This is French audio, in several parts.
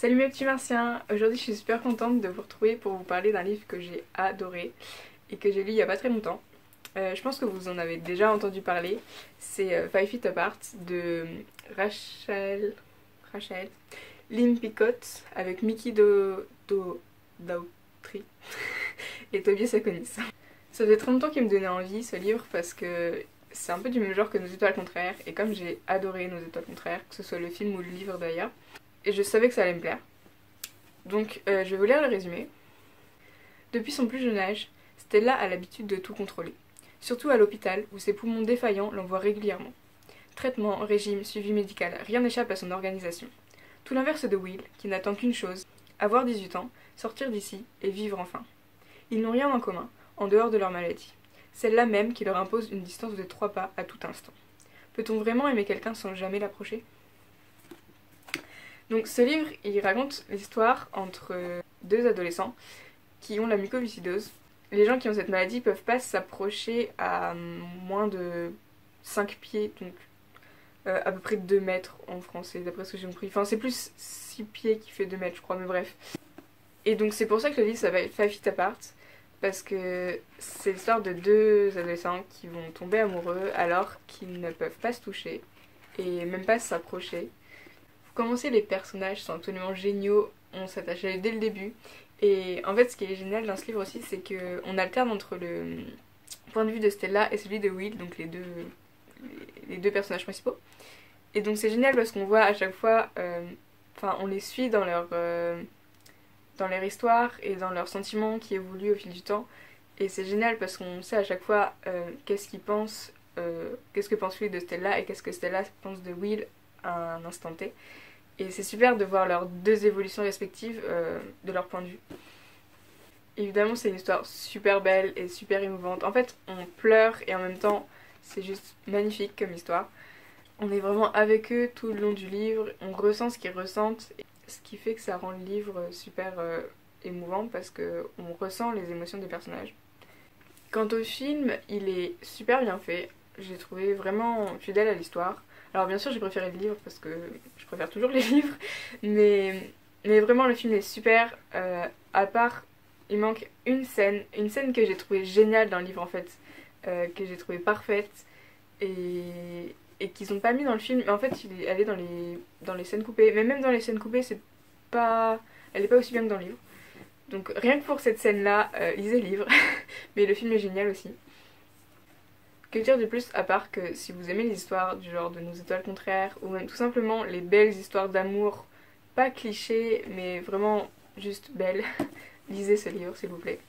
Salut mes petits martiens, aujourd'hui je suis super contente de vous retrouver pour vous parler d'un livre que j'ai adoré et que j'ai lu il y a pas très longtemps. Je pense que vous en avez déjà entendu parler, c'est Five Feet Apart de Rachel Lynn Picott avec Daughtry et Tobias Sakonis. Ça faisait très longtemps qu'il me donnait envie ce livre parce que c'est un peu du même genre que Nos étoiles contraires et comme j'ai adoré Nos étoiles contraires, que ce soit le film ou le livre d'ailleurs, et je savais que ça allait me plaire. Donc je vais vous lire le résumé. Depuis son plus jeune âge, Stella a l'habitude de tout contrôler. Surtout à l'hôpital où ses poumons défaillants l'envoient régulièrement. Traitement, régime, suivi médical, rien n'échappe à son organisation. Tout l'inverse de Will, qui n'attend qu'une chose, avoir 18 ans, sortir d'ici et vivre enfin. Ils n'ont rien en commun, en dehors de leur maladie. Celle-là même qui leur impose une distance de 3 pas à tout instant. Peut-on vraiment aimer quelqu'un sans jamais l'approcher ? Donc ce livre, il raconte l'histoire entre deux adolescents qui ont la mucoviscidose. Les gens qui ont cette maladie peuvent pas s'approcher à moins de 5 pieds, donc à peu près 2 mètres en français, d'après ce que j'ai compris. Enfin c'est plus 6 pieds qui fait 2 mètres je crois, mais bref. Et donc c'est pour ça que le livre s'appelle Five Feet Apart, parce que c'est l'histoire de deux adolescents qui vont tomber amoureux alors qu'ils ne peuvent pas se toucher et même pas s'approcher. Pour commencer, les personnages sont absolument géniaux, on s'attache à eux dès le début. Et en fait, ce qui est génial dans ce livre aussi, c'est qu'on alterne entre le point de vue de Stella et celui de Will, donc les deux personnages principaux. Et donc c'est génial parce qu'on voit à chaque fois, on les suit dans leur histoire et dans leurs sentiments qui évoluent au fil du temps. Et c'est génial parce qu'on sait à chaque fois qu'est-ce qu'ils pensent, qu'est-ce que pense Will de Stella et qu'est-ce que Stella pense de Will à un instant T. Et c'est super de voir leurs deux évolutions respectives de leur point de vue. Évidemment, c'est une histoire super belle et super émouvante. En fait, on pleure et en même temps, c'est juste magnifique comme histoire. On est vraiment avec eux tout le long du livre, on ressent ce qu'ils ressentent, ce qui fait que ça rend le livre super émouvant parce qu'on ressent les émotions des personnages. Quant au film, il est super bien fait. J'ai trouvé vraiment fidèle à l'histoire. Alors bien sûr j'ai préféré le livre parce que je préfère toujours les livres, mais vraiment le film est super, à part il manque une scène que j'ai trouvée géniale dans le livre en fait, que j'ai trouvée parfaite et qu'ils ont pas mis dans le film, mais en fait elle est dans les scènes coupées, mais même dans les scènes coupées elle est pas aussi bien que dans le livre. Donc rien que pour cette scène là, lisez le livre, mais le film est génial aussi. Que dire de plus à part que si vous aimez les histoires du genre de Nos étoiles contraires ou même tout simplement les belles histoires d'amour, pas clichés mais vraiment juste belles, lisez ce livre s'il vous plaît.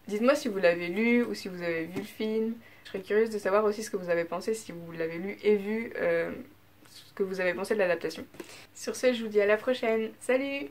Dites-moi si vous l'avez lu ou si vous avez vu le film, je serais curieuse de savoir aussi ce que vous avez pensé si vous l'avez lu et vu, ce que vous avez pensé de l'adaptation. Sur ce, je vous dis à la prochaine, salut!